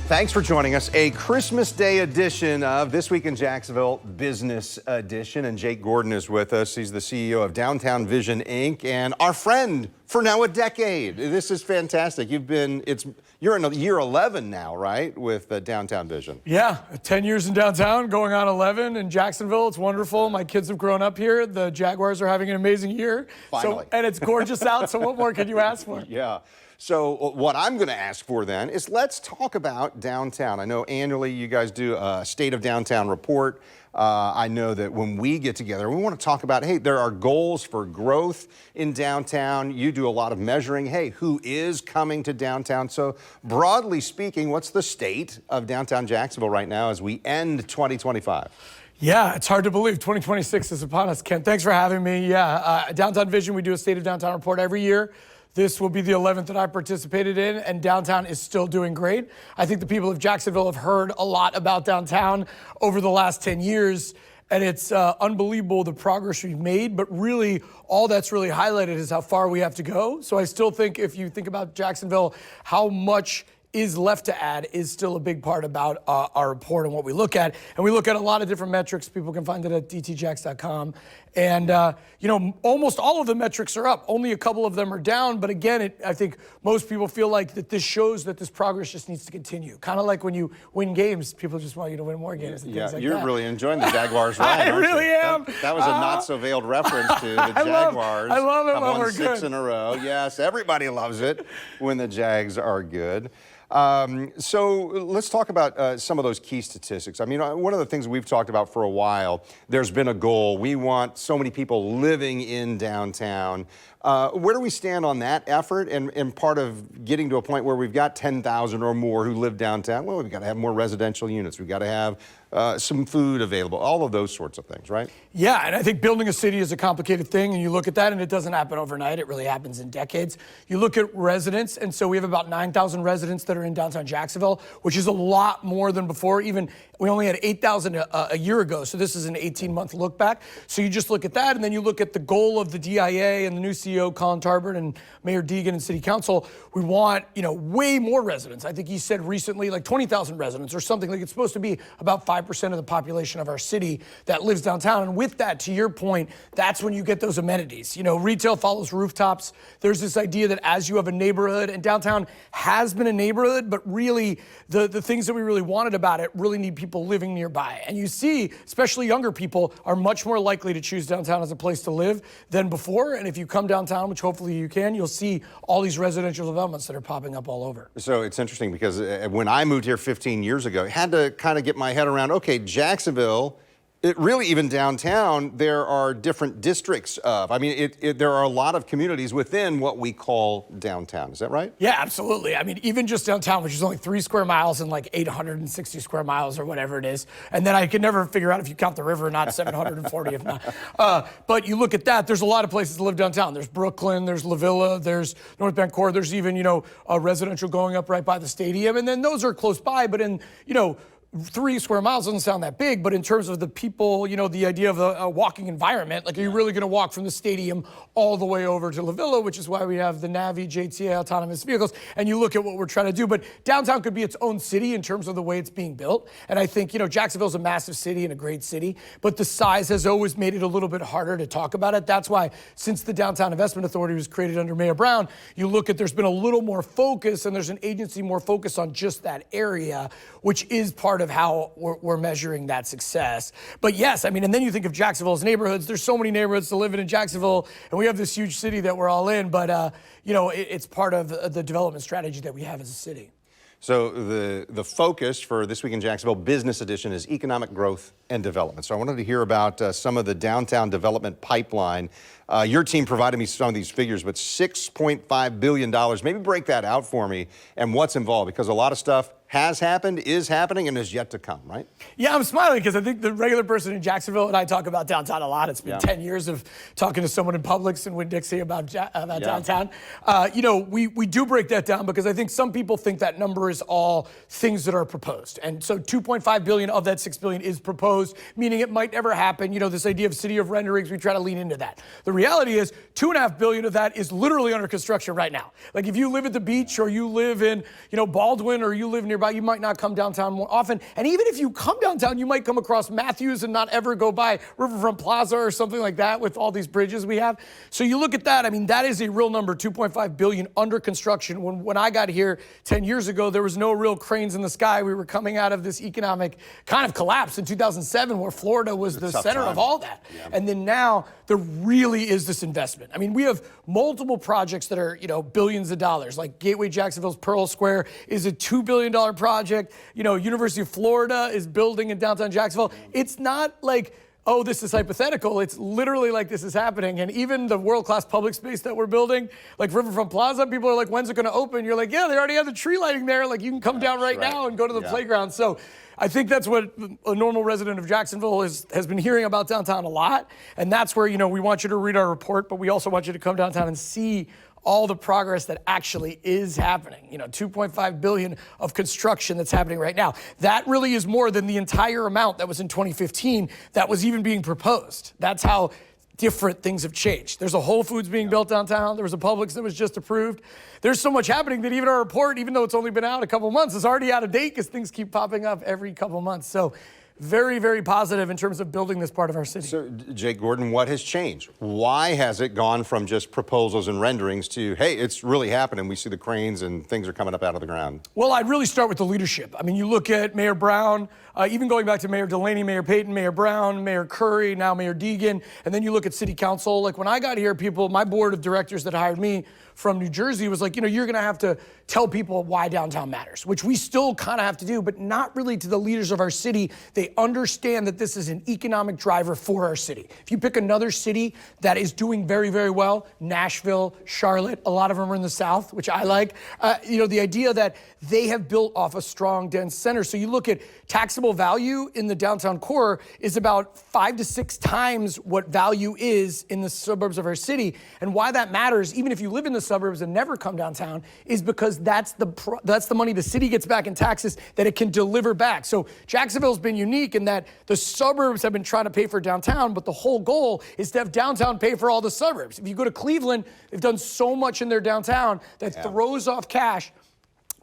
Thanks for joining us. A Christmas Day edition of This Week in Jacksonville Business Edition. And Jake Gordon is with us. He's the CEO of Downtown Vision, Inc. and our friend for now a decade. This is fantastic. You're in year 11 now, right, with Downtown Vision? Yeah, 10 years in downtown, going on 11 in Jacksonville. It's wonderful. My kids have grown up here. The Jaguars are having an amazing year. Finally. And it's gorgeous out, so what more could you ask for? Yeah. So what I'm going to ask for then is let's talk about downtown. I know annually you guys do a State of Downtown report. I know that when we get together, we want to talk about, hey, there are goals for growth in downtown. You do a lot of measuring. Hey, who is coming to downtown? So broadly speaking, what's the state of downtown Jacksonville right now as we end 2025? Yeah, it's hard to believe 2026 is upon us, Ken. Thanks for having me. Yeah, Downtown Vision, we do a State of Downtown report every year. This will be the 11th that I participated in, and downtown is still doing great. I think the people of Jacksonville have heard a lot about downtown over the last 10 years, and it's unbelievable the progress we've made, but really all that's really highlighted is how far we have to go. So I still think if you think about Jacksonville, how much is left to add is still a big part about our report and what we look at. And we look at a lot of different metrics. People can find it at dtjax.com. And, almost all of the metrics are up. Only a couple of them are down. But again, I think most people feel like that this shows that this progress just needs to continue. Kind of like when you win games, people just want you to win more games and things like you're that. really enjoying the Jaguars run, I aren't really you? am. That was a not-so-veiled reference to the Jaguars. I love it when won we're 6 good. in a row. Yes, everybody loves it when the Jags are good. So let's talk about some of those key statistics. I mean, one of the things we've talked about for a while, there's been a goal. We want so many people living in downtown. Where do we stand on that effort and part of getting to a point where we've got 10,000 or more who live downtown? Well, we've got to have more residential units. We've got to have some food available, all of those sorts of things, right? Yeah, and I think building a city is a complicated thing, and you look at that, and it doesn't happen overnight. It really happens in decades. You look at residents, and so we have about 9,000 residents that are in downtown Jacksonville, which is a lot more than before. Even we only had 8,000 a year ago, so this is an 18-month look back. So you just look at that, and then you look at the goal of the DIA and the new CEO, Colin Tarbert, and Mayor Deegan and City Council. We want, way more residents. I think he said recently, like 20,000 residents or something. Like it's supposed to be about 5% of the population of our city that lives downtown. And with that, to your point, that's when you get those amenities. Retail follows rooftops. There's this idea that as you have a neighborhood, and downtown has been a neighborhood, but really the things that we really wanted about it really need people living nearby. And you see, especially younger people are much more likely to choose downtown as a place to live than before. And if you come downtown, which hopefully you can, you'll see all these residential developments that are popping up all over. So it's interesting because when I moved here 15 years ago, I had to kind of get my head around, okay, Jacksonville, really even downtown, there are different districts of. I mean, there are a lot of communities within what we call downtown. Is that right? Yeah, absolutely. I mean, even just downtown, which is only 3 square miles and like 860 square miles or whatever it is. And then I can never figure out if you count the river or not, 740 if not. But you look at that, there's a lot of places to live downtown. There's Brooklyn, there's La Villa, there's North Vancouver, there's even, a residential going up right by the stadium. And then those are close by, but in, 3 square miles doesn't sound that big, but in terms of the people, the idea of a walking environment, like are you really going to walk from the stadium all the way over to La Villa, which is why we have the Navi, JTA, autonomous vehicles, and you look at what we're trying to do. But downtown could be its own city in terms of the way it's being built. And I think, Jacksonville's a massive city and a great city, but the size has always made it a little bit harder to talk about it. That's why since the Downtown Investment Authority was created under Mayor Brown, you look at there's been a little more focus and there's an agency more focused on just that area, which is part of how we're measuring that success. But yes, I mean, and then you think of Jacksonville's neighborhoods. There's so many neighborhoods to live in Jacksonville, and we have this huge city that we're all in, but it's part of the development strategy that we have as a city. So the focus for This Week in Jacksonville Business Edition is economic growth and development. So I wanted to hear about some of the downtown development pipeline. Your team provided me some of these figures, but $6.5 billion. Maybe break that out for me and what's involved, because a lot of stuff has happened, is happening, and is yet to come, right? Yeah, I'm smiling because I think the regular person in Jacksonville, and I talk about downtown a lot. It's been 10 years of talking to someone in Publix and Winn-Dixie about downtown. We do break that down because I think some people think that number is all things that are proposed. And so $2.5 billion of that $6 billion is proposed. proposed, meaning it might never happen. You know, this idea of city of renderings, we try to lean into that. The reality is $2.5 billion of that is literally under construction right now. Like if you live at the beach or you live in, you know, Baldwin or you live nearby, you might not come downtown more often. And even if you come downtown, you might come across Matthews and not ever go by Riverfront Plaza or something like that with all these bridges we have. So you look at that, I mean, that is a real number, $2.5 billion under construction. When I got here 10 years ago, there was no real cranes in the sky. We were coming out of this economic kind of collapse in 2007 where Florida was the center of all that. Yeah. And then now there really is this investment. I mean, we have multiple projects that are, you know, billions of dollars. Like Gateway Jacksonville's Pearl Square is a $2 billion project. You know, University of Florida is building in downtown Jacksonville. It's not like, oh, this is hypothetical. It's literally like this is happening. And even the world-class public space that we're building, like Riverfront Plaza, people are like, when's it going to open? You're like, yeah, they already have the tree lighting there. Like, you can come down right now and go to the playground. So I think that's what a normal resident of Jacksonville has been hearing about downtown a lot. And that's where, you know, we want you to read our report, but we also want you to come downtown and see all the progress that actually is happening. You know, $2.5 billion of construction that's happening right now. That really is more than the entire amount that was in 2015 that was even being proposed. That's how different things have changed. There's a Whole Foods being built downtown. There was a Publix that was just approved. There's so much happening that even our report, even though it's only been out a couple months, is already out of date because things keep popping up every couple months. So very, very positive in terms of building this part of our city. So, Jake Gordon, what has changed? Why has it gone from just proposals and renderings to, hey, it's really happening, we see the cranes and things are coming up out of the ground? Well, I'd really start with the leadership. I mean, you look at Mayor Brown, even going back to Mayor Delaney, Mayor Payton, Mayor Brown, Mayor Curry, now Mayor Deegan, and then you look at City Council. Like when I got here, my board of directors that hired me from New Jersey was like, you know, you're gonna have to tell people why downtown matters, which we still kind of have to do, but not really to the leaders of our city. They understand that this is an economic driver for our city. If you pick another city that is doing very, very well, Nashville, Charlotte, a lot of them are in the South, which I like, you know, the idea that they have built off a strong, dense center. So you look at taxable value in the downtown core is about 5 to 6 times what value is in the suburbs of our city. And why that matters, even if you live in the suburbs and never come downtown, is because that's the money the city gets back in taxes that it can deliver back. So Jacksonville's been unique in that the suburbs have been trying to pay for downtown, but the whole goal is to have downtown pay for all the suburbs. If you go to Cleveland, they've done so much in their downtown that throws off cash.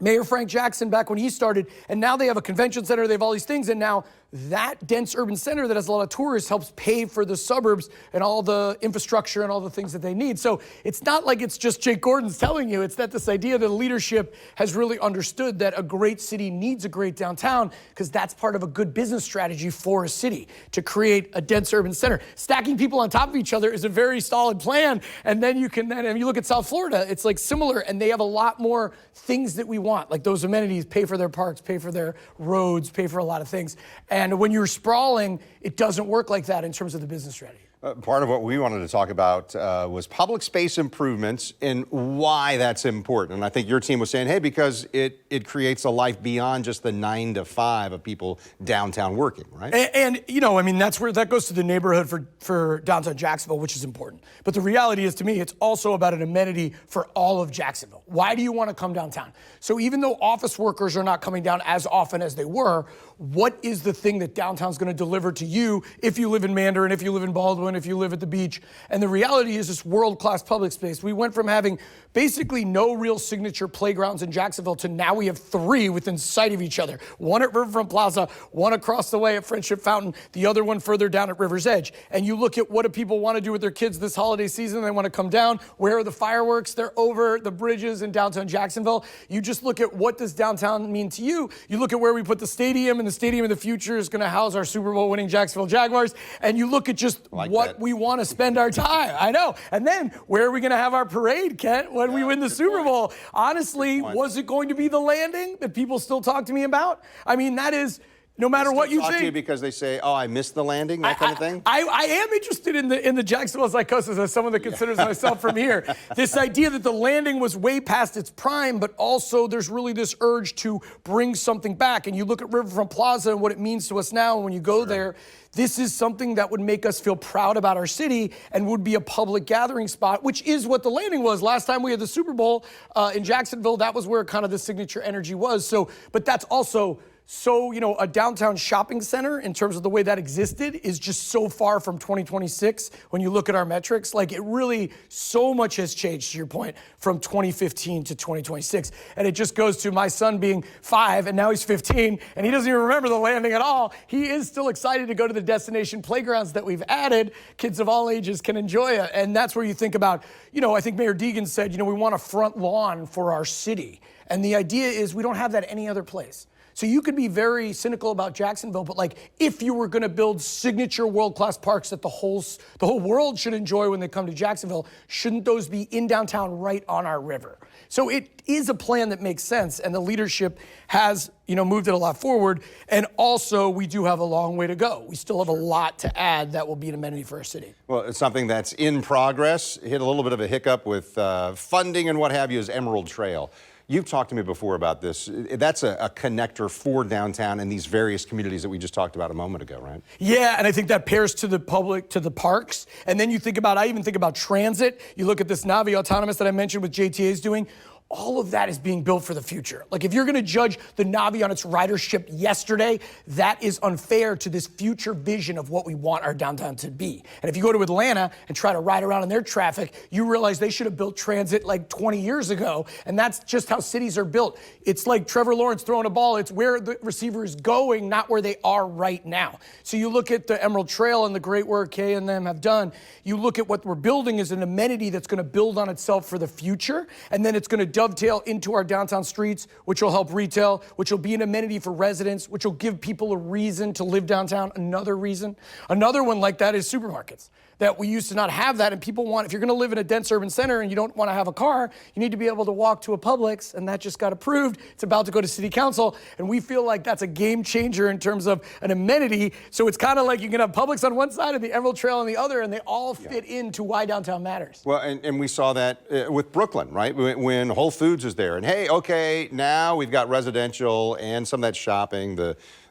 Mayor Frank Jackson back when he started, and now they have a convention center, they have all these things, and now that dense urban center that has a lot of tourists helps pay for the suburbs and all the infrastructure and all the things that they need. So it's not like it's just Jake Gordon's telling you, it's that this idea that leadership has really understood that a great city needs a great downtown because that's part of a good business strategy for a city, to create a dense urban center. Stacking people on top of each other is a very solid plan, and then you can, and you look at South Florida, it's like similar, and they have a lot more things that we want, like those amenities, pay for their parks, pay for their roads, pay for a lot of things. And when you're sprawling, it doesn't work like that in terms of the business strategy. Part of what we wanted to talk about was public space improvements and why that's important. And I think your team was saying, hey, because it creates a life beyond just the 9 to 5 of people downtown working, right? And you know, I mean, that's where that goes to the neighborhood for downtown Jacksonville, which is important. But the reality is, to me, it's also about an amenity for all of Jacksonville. Why do you want to come downtown? So even though office workers are not coming down as often as they were, what is the thing that downtown's going to deliver to you if you live in Mandarin, if you live in Baldwin, if you live at the beach? And the reality is this world-class public space. We went from having basically no real signature playgrounds in Jacksonville to now we have 3 within sight of each other. One at Riverfront Plaza, one across the way at Friendship Fountain, the other one further down at River's Edge. And you look at what do people want to do with their kids this holiday season? They want to come down. Where are the fireworks? They're over the bridges in downtown Jacksonville. You just look at what does downtown mean to you. You look at where we put the stadium, and the stadium in the future is going to house our Super Bowl winning Jacksonville Jaguars. And you look at just what we want to spend our time. I know. And then where are we going to have our parade, Kent, when we win the Super Bowl? Honestly, was it going to be the landing that people still talk to me about? I mean, that is, no matter what you think. To you because they say, oh, I missed the landing, that kind of thing? I am interested in the Jacksonville psychosis as someone that considers myself from here. This idea that the landing was way past its prime, but also there's really this urge to bring something back. And you look at Riverfront Plaza and what it means to us now, and when you go there, this is something that would make us feel proud about our city and would be a public gathering spot, which is what the landing was. Last time we had the Super Bowl in Jacksonville, that was where kind of the signature energy was. So, but that's also so, a downtown shopping center in terms of the way that existed is just so far from 2026 when you look at our metrics. Like, it really, so much has changed, to your point, from 2015 to 2026. And it just goes to my son being 5 and now he's 15 and he doesn't even remember the landing at all. He is still excited to go to the destination playgrounds that we've added. Kids of all ages can enjoy it. And that's where you think about, I think Mayor Deegan said, we want a front lawn for our city. And the idea is we don't have that any other place. So you could be very cynical about Jacksonville, but like if you were going to build signature world-class parks that the whole world should enjoy when they come to Jacksonville, shouldn't those be in downtown right on our river? So it is a plan that makes sense, and the leadership has, moved it a lot forward. And also, we do have a long way to go. We still have a lot to add that will be an amenity for our city. Well, it's something that's in progress. Hit a little bit of a hiccup with funding and what have you is Emerald Trail. You've talked to me before about this. That's a connector for downtown and these various communities that we just talked about a moment ago, right? Yeah, and I think that pairs to the public, to the parks. And then you think about, I even think about transit. You look at this Navi Autonomous that I mentioned with JTA's doing. All of that is being built for the future. Like, if you're going to judge the Navi on its ridership yesterday, that is unfair to this future vision of what we want our downtown to be. And if you go to Atlanta and try to ride around in their traffic, you realize they should have built transit like 20 years ago. And that's just how cities are built. It's like Trevor Lawrence throwing a ball. It's where the receiver is going, not where they are right now. So you look at the Emerald Trail and the great work Kay and them have done. You look at what we're building as an amenity that's going to build on itself for the future. And then it's going to dovetail into our downtown streets, which will help retail, which will be an amenity for residents, which will give people a reason to live downtown, another reason. Another one like that is supermarkets. That we used to not have that, and people want, if you're gonna live in a dense urban center and you don't wanna have a car, you need to be able to walk to a Publix, and that just got approved. It's about to go to city council, and we feel like that's a game changer in terms of an amenity. So it's kind of like you can have Publix on one side and the Emerald Trail on the other, and they all fit into why downtown matters. Well, and we saw that with Brooklyn, right? When Whole Foods is there, and hey, okay, now we've got residential and some of that shopping,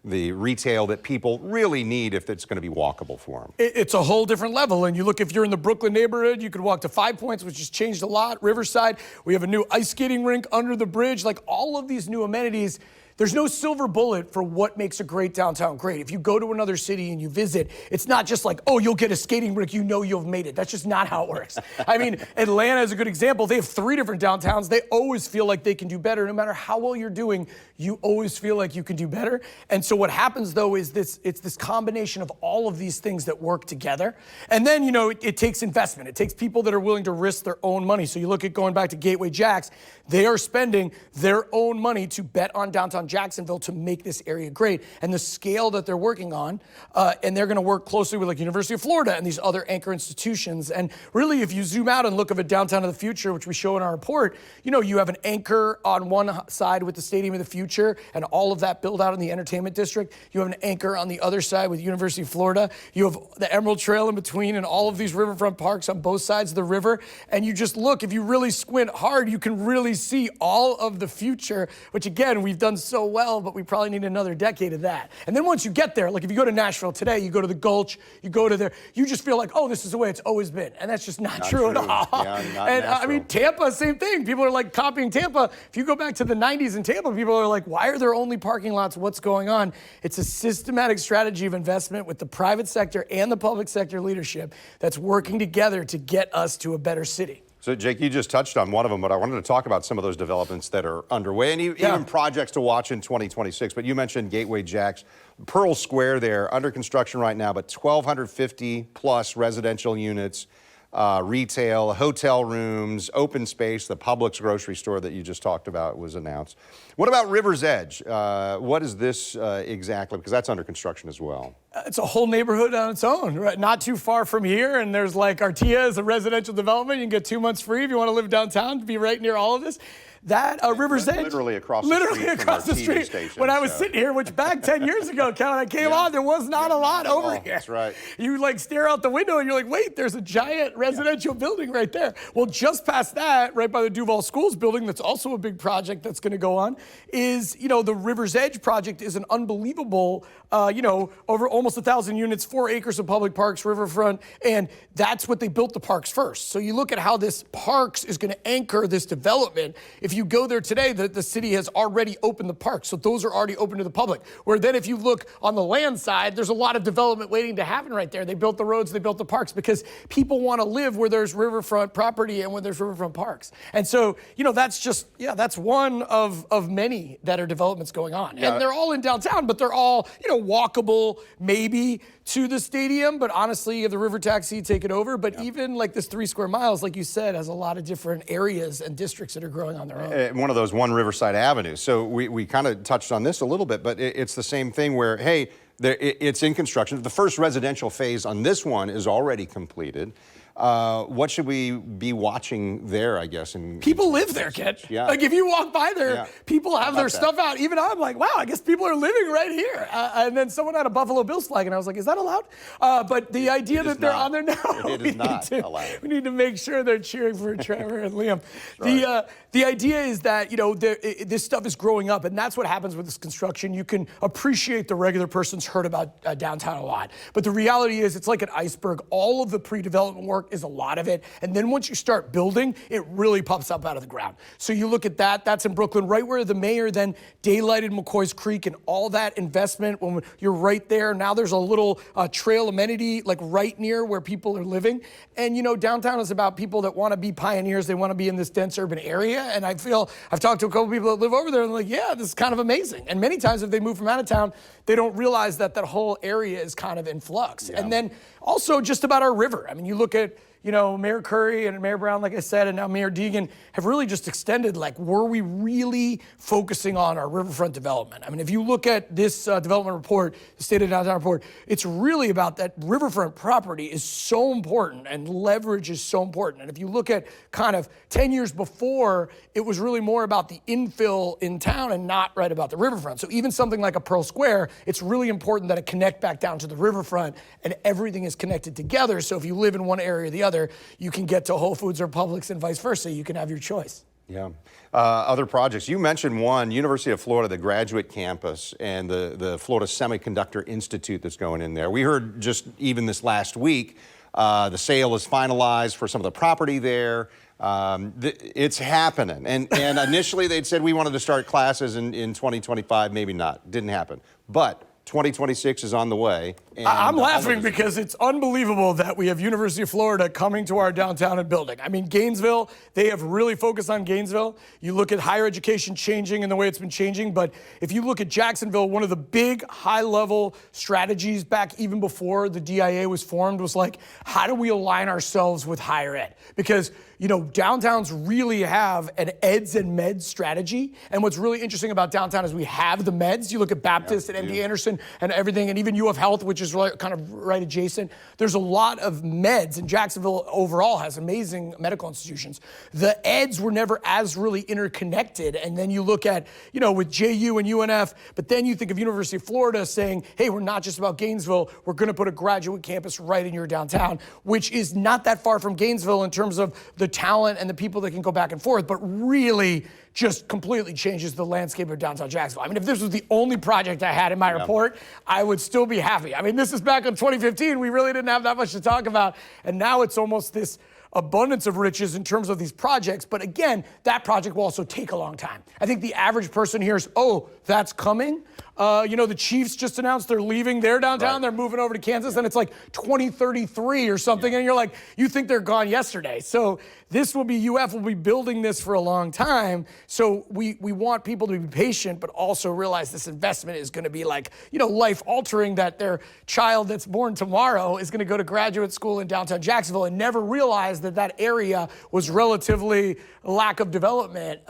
the retail that people really need if it's going to be walkable for them. It's a whole different level. And you look, if you're in the Brooklyn neighborhood, you could walk to 5 Points, which has changed a lot. Riverside, we have a new ice skating rink under the bridge. Like, all of these new amenities, there's no silver bullet for what makes a great downtown great. If you go to another city and you visit, it's not just like, oh, you'll get a skating rink, you've made it. That's just not how it works. I mean, Atlanta is a good example. They have 3 different downtowns. They always feel like they can do better. No matter how well you're doing, you always feel like you can do better. And so what happens, though, is it's this combination of all of these things that work together. And then, it takes investment. It takes people that are willing to risk their own money. So you look at going back to WJXT, they are spending their own money to bet on downtown Jacksonville to make this area great, and the scale that they're working on, and they're going to work closely with like University of Florida and these other anchor institutions. And really, if you zoom out and look at a downtown of the future, which we show in our report, you have an anchor on one side with the Stadium of the Future and all of that build out in the entertainment district. You have an anchor on the other side with University of Florida. You have the Emerald Trail in between and all of these riverfront parks on both sides of the river. And you just look, if you really squint hard, you can really see all of the future, which again, we've done so well, but we probably need another decade of that. And then once you get there, like if you go to Nashville today, you go to the Gulch, you go to there, you just feel like, oh, this is the way it's always been. And that's just not true at all. Yeah, and I mean, Tampa, same thing. People are like copying Tampa. If you go back to the 90s in Tampa, people are like, why are there only parking lots? What's going on? It's a systematic strategy of investment with the private sector and the public sector leadership that's working together to get us to a better city. So, Jake, you just touched on one of them, but I wanted to talk about some of those developments that are underway and even projects to watch in 2026. But you mentioned WJXT, Pearl Square there, under construction right now, but 1,250 plus residential units, retail, hotel rooms, open space, the Publix grocery store that you just talked about was announced. What about River's Edge? What is this exactly? Because that's under construction as well. It's a whole neighborhood on its own, right? Not too far from here, and there's like Artia is a residential development. You can get 2 months free if you want to live downtown to be right near all of this. That River's Edge, literally across the street. Station, when I was sitting here, which back 10 years ago, Ken, I came on, there was not a lot over here. That's right. You like stare out the window and you're like, wait, there's a giant residential building right there. Well, just past that, right by the Duval Schools building, that's also a big project that's going to go on, is, the River's Edge project is an unbelievable, over almost 1,000 units, 4 acres of public parks, riverfront, and that's what they built the parks first. So you look at how this parks is going to anchor this development. If if you go there today, the city has already opened the park. So those are already open to the public. Where then if you look on the land side, there's a lot of development waiting to happen right there. They built the roads, they built the parks because people want to live where there's riverfront property and where there's riverfront parks. And so, that's just, that's one of many that are developments going on. And they're all in downtown, but they're all, walkable maybe to the stadium. But honestly, you have the river taxi, take it over. But even like this 3 square miles, like you said, has a lot of different areas and districts that are growing on their own. One of those one Riverside Avenue. So we kind of touched on this a little bit, but it's the same thing where, hey, it's in construction. The first residential phase on this one is already completed. What should we be watching there, I guess? People live there, Ken. Yeah. Like if you walk by there, people have their stuff out. Even I'm like, wow, I guess people are living right here. And then someone had a Buffalo Bills flag, and I was like, is that allowed? But the idea that they're on there now, it is not allowed. We need to make sure they're cheering for Trevor and Liam. Right. The idea is that, this stuff is growing up, and that's what happens with this construction. You can appreciate the regular person's heard about downtown a lot. But the reality is it's like an iceberg. All of the pre-development work is a lot of it. And then once you start building, it really pops up out of the ground. So you look at that, that's in Brooklyn, right where the mayor then daylighted McCoy's Creek and all that investment when you're right there. Now there's a little trail amenity like right near where people are living. And downtown is about people that want to be pioneers. They want to be in this dense urban area. And I feel, I've talked to a couple people that live over there and they're like, yeah, this is kind of amazing. And many times if they move from out of town, they don't realize that that whole area is kind of in flux. Yeah. And then also just about our river. I mean, you look at, Mayor Curry and Mayor Brown, like I said, and now Mayor Deegan have really just extended, were we really focusing on our riverfront development? I mean, if you look at this development report, the State of Downtown report, it's really about that riverfront property is so important and leverage is so important. And if you look at kind of 10 years before, it was really more about the infill in town and not right about the riverfront. So even something like a Pearl Square, it's really important that it connect back down to the riverfront and everything is connected together. So if you live in one area or the other, you can get to Whole Foods or Publix and vice versa. You can have your choice. Yeah. Other projects. You mentioned one, University of Florida, the graduate campus, and the Florida Semiconductor Institute that's going in there. We heard just even this last week, the sale is finalized for some of the property there. It's happening. And initially they'd said we wanted to start classes in 2025, maybe not. Didn't happen. But 2026 is on the way. And I'm laughing because it's unbelievable that we have University of Florida coming to our downtown and building. I mean, Gainesville, they have really focused on Gainesville. You look at higher education changing and the way it's been changing, but if you look at Jacksonville, one of the big high-level strategies back even before the DIA was formed was how do we align ourselves with higher ed? Because downtowns really have an eds and meds strategy. And what's really interesting about downtown is we have the meds. You look at Baptist and MD Anderson and everything, and even U of Health, which is kind of right adjacent. There's a lot of meds, and Jacksonville overall has amazing medical institutions. The eds were never as really interconnected. And then you look at, with JU and UNF, but then you think of University of Florida saying, hey, we're not just about Gainesville. We're going to put a graduate campus right in your downtown, which is not that far from Gainesville in terms of the talent and the people that can go back and forth, but really just completely changes the landscape of downtown Jacksonville. I mean, if this was the only project I had in my report, I would still be happy. I mean, this is back in 2015. We really didn't have that much to talk about. And now it's almost this abundance of riches in terms of these projects. But again, that project will also take a long time. I think the average person hears, oh, that's coming. The Chiefs just announced they're leaving their downtown. Right. They're moving over to Kansas, and it's 2033 or something. And you're you think they're gone yesterday. So this will be, UF will be building this for a long time. So we want people to be patient, but also realize this investment is going to be life altering, that their child that's born tomorrow is going to go to graduate school in downtown Jacksonville and never realize that area was relatively lack of development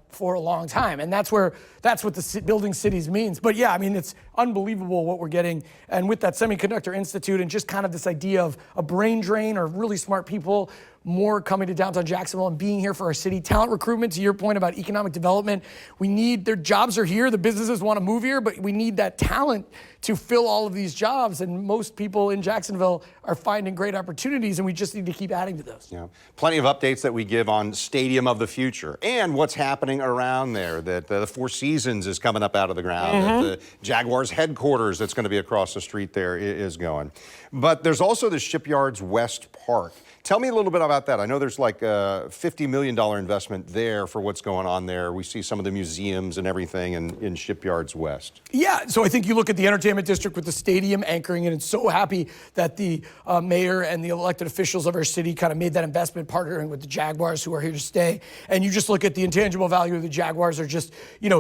for a long time. And that's what the building cities means. But yeah, I mean, it's unbelievable what we're getting. And with that Semiconductor Institute and just kind of this idea of a brain drain or really smart people more coming to downtown Jacksonville and being here for our city. Talent recruitment, to your point about economic development, their jobs are here, the businesses want to move here, but we need that talent to fill all of these jobs. And most people in Jacksonville are finding great opportunities, and we just need to keep adding to those. Yeah, plenty of updates that we give on Stadium of the Future and what's happening around there, that the Four Seasons is coming up out of the ground, that the Jaguars headquarters that's going to be across the street there is going. But there's also the Shipyards West Park. Tell me a little bit about that. I know there's like a $50 million investment there for what's going on there. We see some of the museums and everything in Shipyards West. Yeah, so I think you look at the entertainment district with the stadium anchoring it, and so happy that the mayor and the elected officials of our city kind of made that investment, partnering with the Jaguars, who are here to stay. And you just look at the intangible value of the Jaguars are just,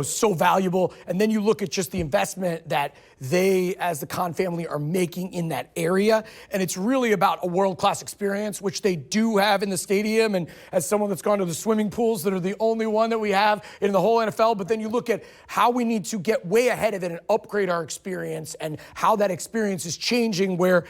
so valuable. And then you look at just the investment that they, as the Khan family, are making in that area. And it's really about a world-class experience, which they do have in the stadium. And as someone that's gone to the swimming pools that are the only one that we have in the whole NFL, but then you look at how we need to get way ahead of it and upgrade our experience and how that experience is changing where,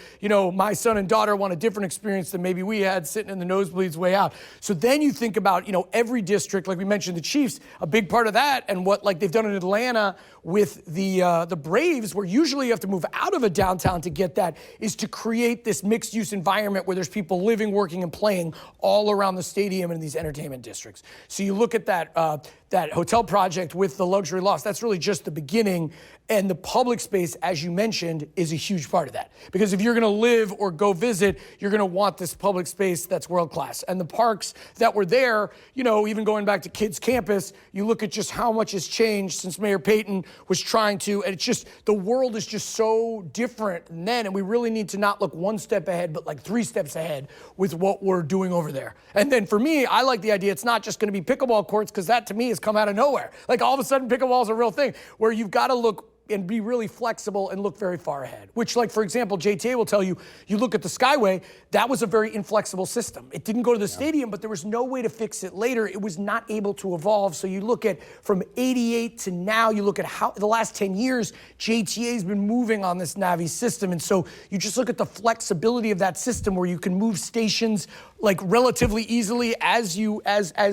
my son and daughter want a different experience than maybe we had sitting in the nosebleeds way out. So then you think about, every district, like we mentioned the Chiefs, a big part of that and what like they've done in Atlanta with the Braves, where usually you have to move out of a downtown to get that, is to create this mixed-use environment where there's people living, working, and playing all around the stadium and these entertainment districts. So you look at that hotel project with the luxury lofts, that's really just the beginning. And the public space, as you mentioned, is a huge part of that. Because if you're going to live or go visit, you're going to want this public space that's world-class. And the parks that were there, even going back to Kids Campus, you look at just how much has changed since Mayor Payton was trying to, and it's just, the world is just so different than then, and we really need to not look one step ahead, but like 3 steps ahead with what we're doing over there. And then for me, I like the idea it's not just going to be pickleball courts, because that to me has come out of nowhere. Like all of a sudden, pickleball is a real thing, where you've got to look and be really flexible and look very far ahead. Which, like, for example, JTA will tell you, you look at the Skyway, that was a very inflexible system. It didn't go to the stadium, but there was no way to fix it later. It was not able to evolve. So you look at from 88 to now, you look at how the last 10 years, JTA's been moving on this Navi system. And so you just look at the flexibility of that system where you can move stations like relatively easily as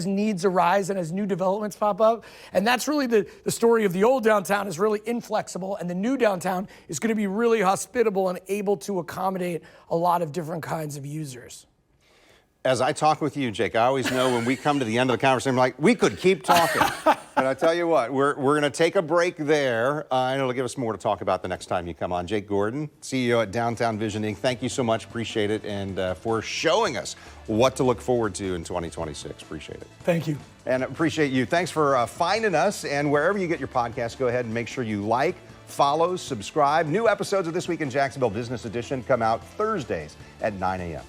needs arise and as new developments pop up. And that's really the story of the old downtown, is really inflexible, and the new downtown is going to be really hospitable and able to accommodate a lot of different kinds of users. As I talk with you, Jake, I always know when we come to the end of the conversation, I'm like, we could keep talking. And I tell you what, we're going to take a break there, and it'll give us more to talk about the next time you come on. Jake Gordon, CEO at Downtown Vision Inc., thank you so much. Appreciate it. And for showing us what to look forward to in 2026. Appreciate it. Thank you. And appreciate you. Thanks for finding us. And wherever you get your podcasts, go ahead and make sure you like, follow, subscribe. New episodes of This Week in Jacksonville Business Edition come out Thursdays at 9 a.m.